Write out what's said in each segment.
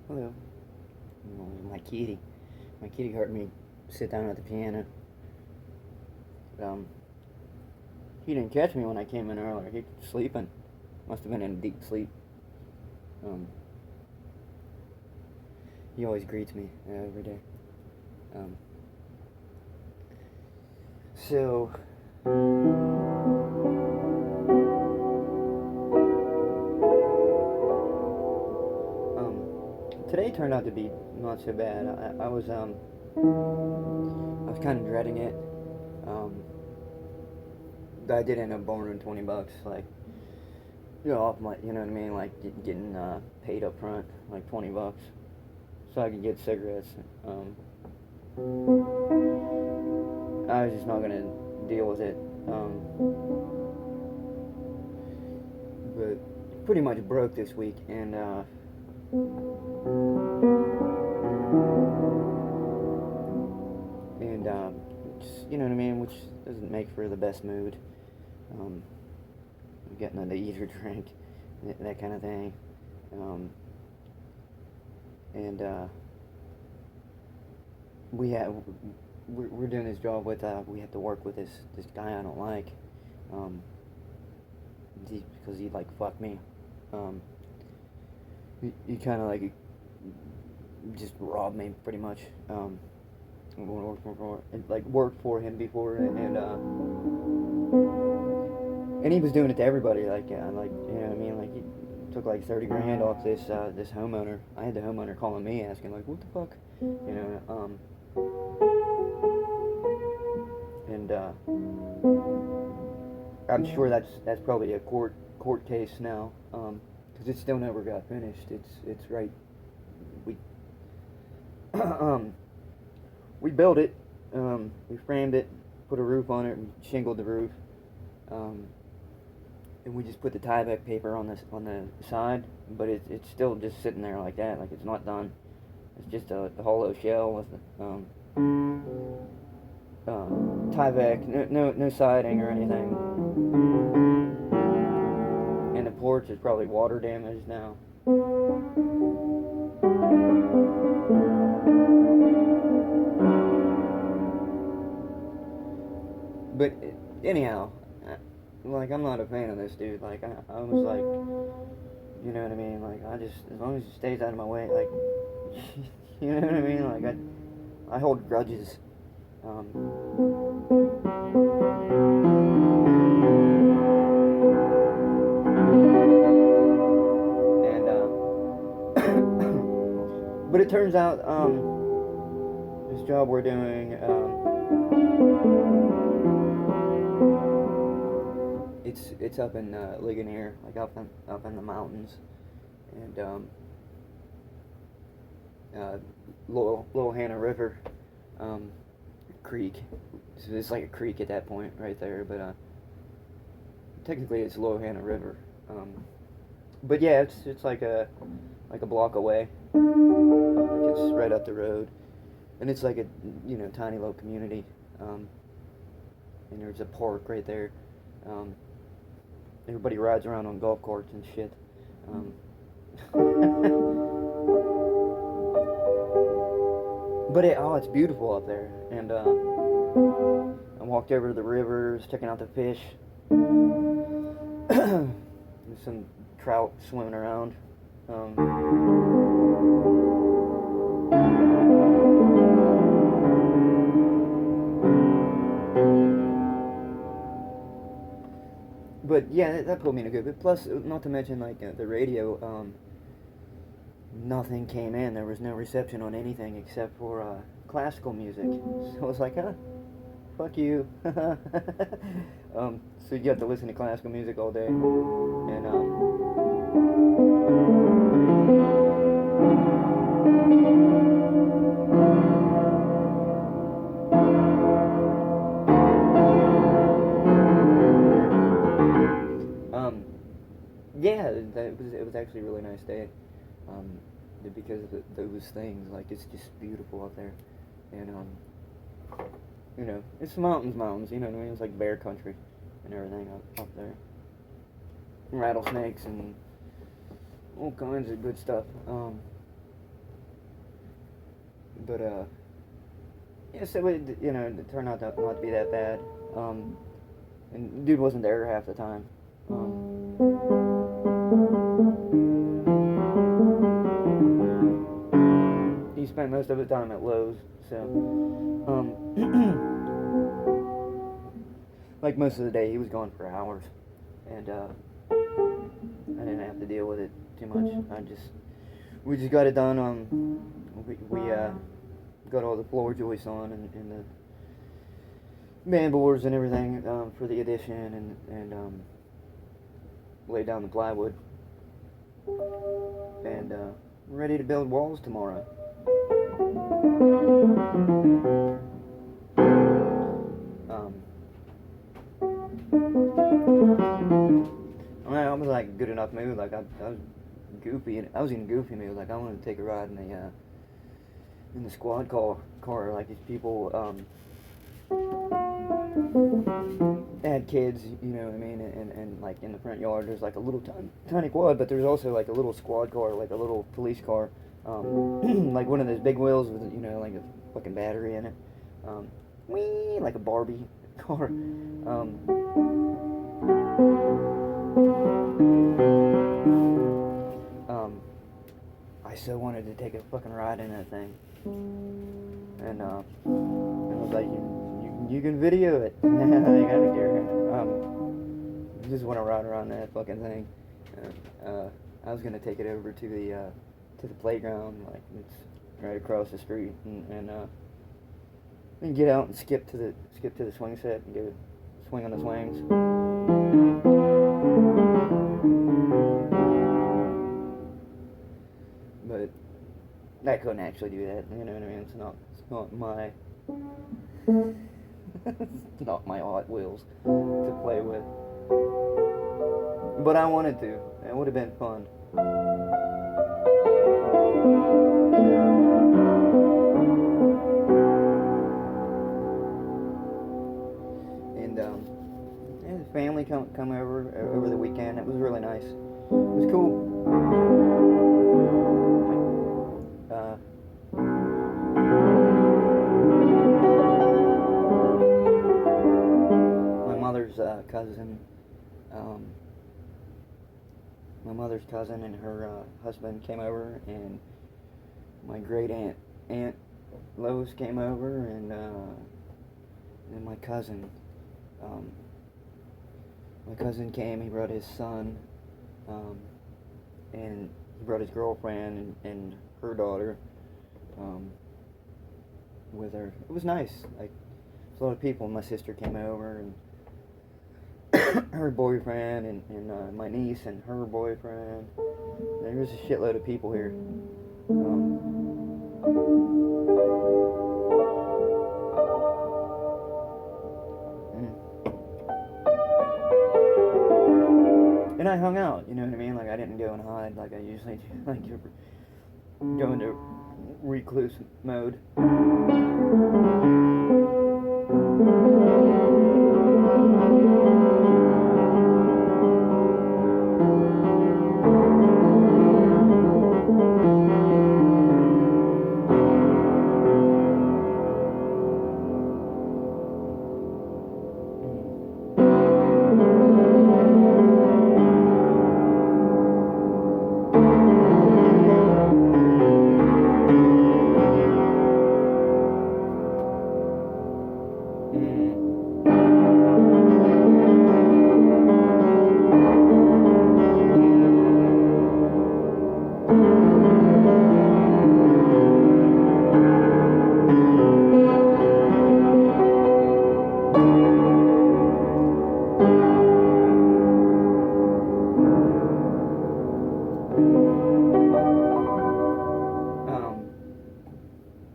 Hello. Oh, my kitty. My kitty heard me sit down at the piano. Um, he didn't catch me when I came in earlier. He was sleeping. Must have been in deep sleep. Um, he always greets me every day. Um, so, today turned out to be not so bad. I was kind of dreading it. Um, I did end up borrowing $20, like, off my, you know what I mean, like getting paid up front, like $20, so I could get cigarettes. I was just not gonna deal with it. But pretty much broke this week, and just, you know what I mean, which doesn't make for the best mood. Um, Getting on the eater drink, that kind of thing. Um, and we have we're doing this job with we have to work with this guy I don't like, um, because he like fucked me. Um, he kind of like just robbed me pretty much. Like worked for him before, and he was doing it to everybody. Like you know what I mean. Like he took like 30 grand off this homeowner. I had the homeowner calling me asking like, what the fuck, you know. And I'm sure that's probably a court case now, because it still never got finished. It's right. We um, we built it. We framed it, put a roof on it, and shingled the roof. Um, and we just put the Tyvek paper on the side, but it's still just sitting there like that, like it's not done. It's just a hollow shell with Tyvek, no siding or anything, and the porch is probably water damaged now. But anyhow, like I'm not a fan of this dude. Like I was like, you know what I mean? Like I just as long as he stays out of my way, like you know what I mean? Like I hold grudges. Um, and but it turns out this job we're doing, it's up in Ligonier, like up in the mountains, and uh, Little Hannah River, um, creek. So it's like a creek at that point right there, but technically it's Little Hannah River. But yeah, it's like a block away. Like it's right up the road, and it's like a tiny little community. Um, and there's a park right there. Um, Everybody rides around on golf carts and shit. Um, but it's beautiful up there, and I walked over to the rivers, checking out the fish. There's some trout swimming around. Um, but yeah, that put me in a good. But plus, not to mention like the radio. Nothing came in. There was no reception on anything except for classical music. So I was like, fuck you. So you have to listen to classical music all day, and um, yeah, it was actually a really nice day, um, because of those things. Like it's just beautiful up there, and it's mountains. You know what I mean? It's like bear country and everything up there. Rattlesnakes and all kinds of good stuff. But yeah, so it, you know, it turned out not to be that bad. And dude wasn't there half the time. He spent most of the time at Lowe's, so like most of the day he was gone for hours, and I didn't have to deal with it too much. We just got it done. We got all the floor joists on and the man boards and everything for the addition, and laid down the plywood, and we're ready to build walls tomorrow. I was like good enough mood, like I was goofy, and I was in a goofy mood, like I wanted to take a ride in the squad car, like these people had kids, you know what I mean, and like in the front yard there's like a little tiny quad, but there's also like a little squad car, like a little police car, like one of those big wheels with, you know, like a fucking battery in it, whee, like a Barbie car. I so wanted to take a fucking ride in that thing, and I was like, you can video it. I don't care. I just want to ride around that fucking thing. I was gonna take it over to the playground, like it's right across the street, and get out and skip to the swing set and go swing on the swings. But I couldn't actually do that, you know what I mean? It's not my it's not my Hot Wheels to play with. But I wanted to. It would have been fun. And yeah, the family come over the weekend. It was really nice. It was cool. My mother's cousin and her husband came over, and my great aunt Lois came over, and my cousin came. He brought his son, and he brought his girlfriend and her daughter with her. It was nice. Like, a lot of people. My sister came over, and her boyfriend, and my niece and her boyfriend. There was a shitload of people here. And I hung out, you know what I mean? Like, I didn't go and hide like I usually do. Like, go into recluse mode.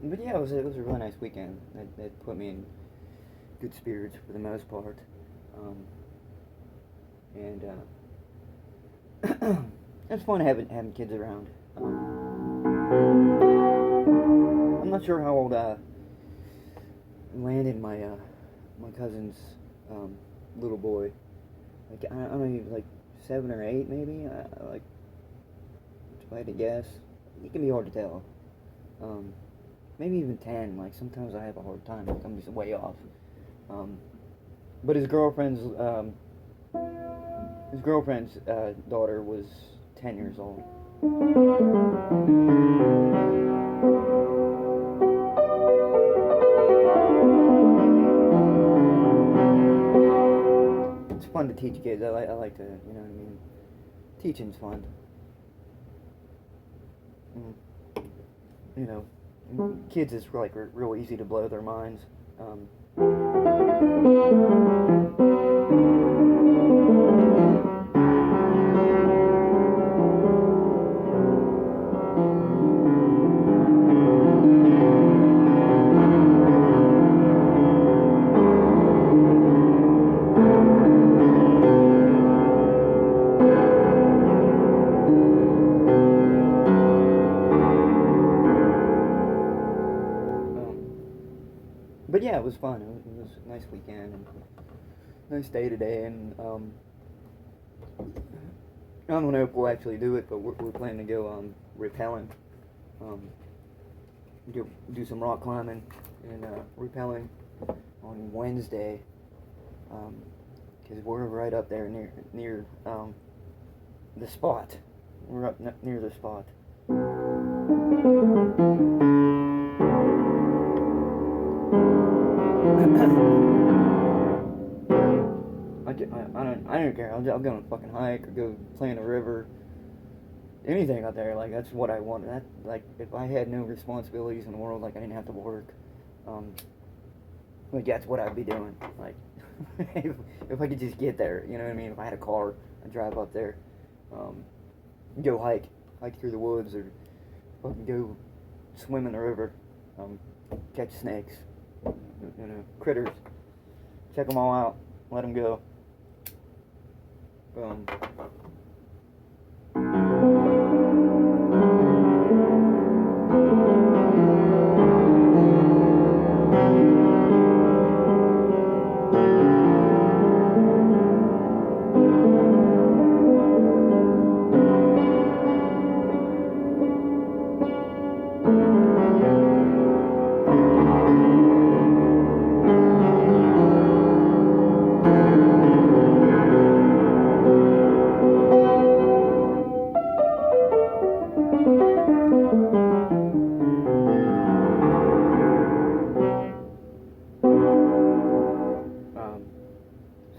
But yeah, it was a really nice weekend. It put me in good spirits for the most part, and it's fun having kids around. I'm not sure how old Landon, my cousin's little boy. Like, I don't know, he was like 7 or 8 maybe. Like, if I had to guess, it can be hard to tell. maybe even 10. Like sometimes I have a hard time. Like I'm just way off. But his girlfriend's daughter was 10 years old. It's fun to teach kids. I like to, you know what I mean? Teaching's fun. You know, kids is like real easy to blow their minds. But yeah, it was fun. It was a nice weekend and nice day today. And I don't know if we'll actually do it, but we're planning to go rappelling. Do some rock climbing and rappelling on Wednesday. Because we're right up there near the spot. We're up near the spot. I don't care. I'll go on a fucking hike or go play in the river. Anything out there, like that's what I want. That like if I had no responsibilities in the world, like I didn't have to work, like that's what I'd be doing. Like if I could just get there, you know what I mean? If I had a car, I'd drive up there, go hike through the woods, or fucking go swim in the river, catch snakes, you know, critters, check them all out, let them go.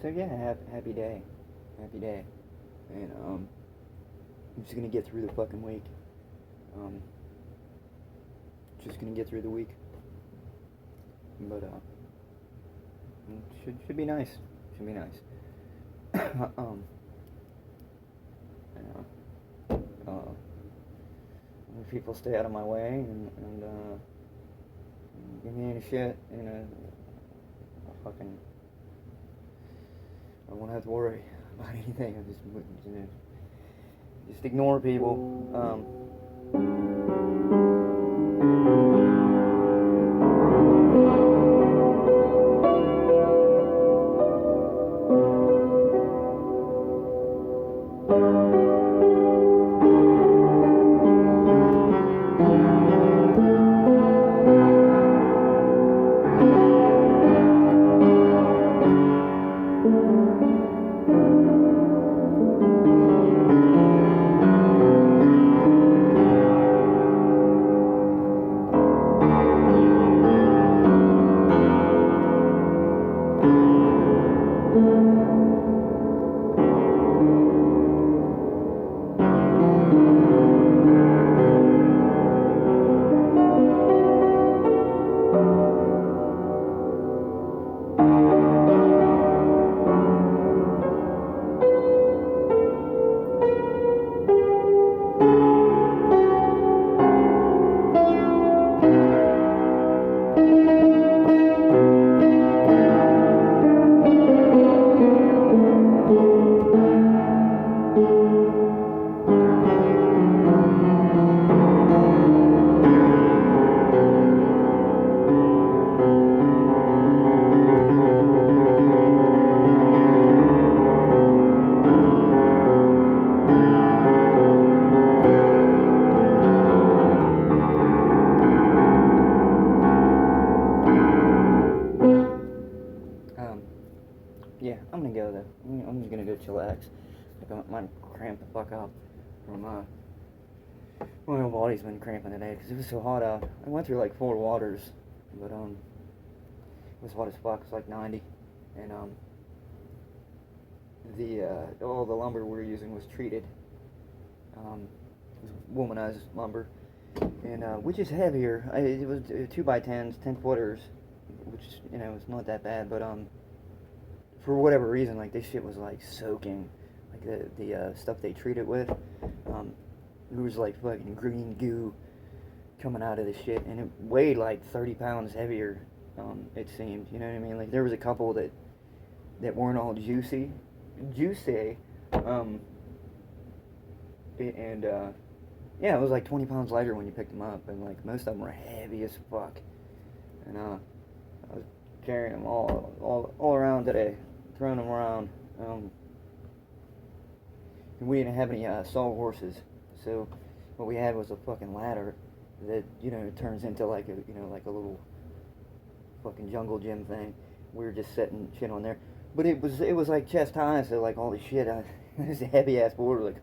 So yeah, happy day, and I'm just gonna get through the fucking week. Just gonna get through the week, but should be nice. Should be nice. If people stay out of my way and give me any shit, you know, I won't have to worry about anything. I just, you know, just ignore people. relax. Like, I might cramp the fuck up from my whole body's been cramping today because it was so hot out. I went through like 4 waters, but it was hot as fuck. It's like 90, and all the lumber we were using was treated. It was womanized lumber, and which is heavier. It was 2x10s, 10-footers, which it's not that bad, but for whatever reason, like this shit was like soaking, like the stuff they treat it with. It was like fucking green goo coming out of the shit, and it weighed like 30 pounds heavier. It seemed, you know what I mean? Like there was a couple that weren't all juicy, and yeah, it was like 20 pounds lighter when you picked them up, and like most of them were heavy as fuck. And I was carrying them all around today, throwing them around. And we didn't have any sawhorses, so what we had was a fucking ladder that turns into like a like a little fucking jungle gym thing. We were just setting shit on there, but it was like chest high, so like all the shit, it was a heavy ass board, like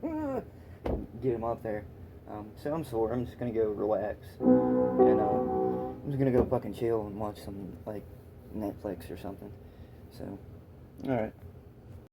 get him up there. So I'm sore. I'm just gonna go relax, and I'm just gonna go fucking chill and watch some like Netflix or something. So, all right.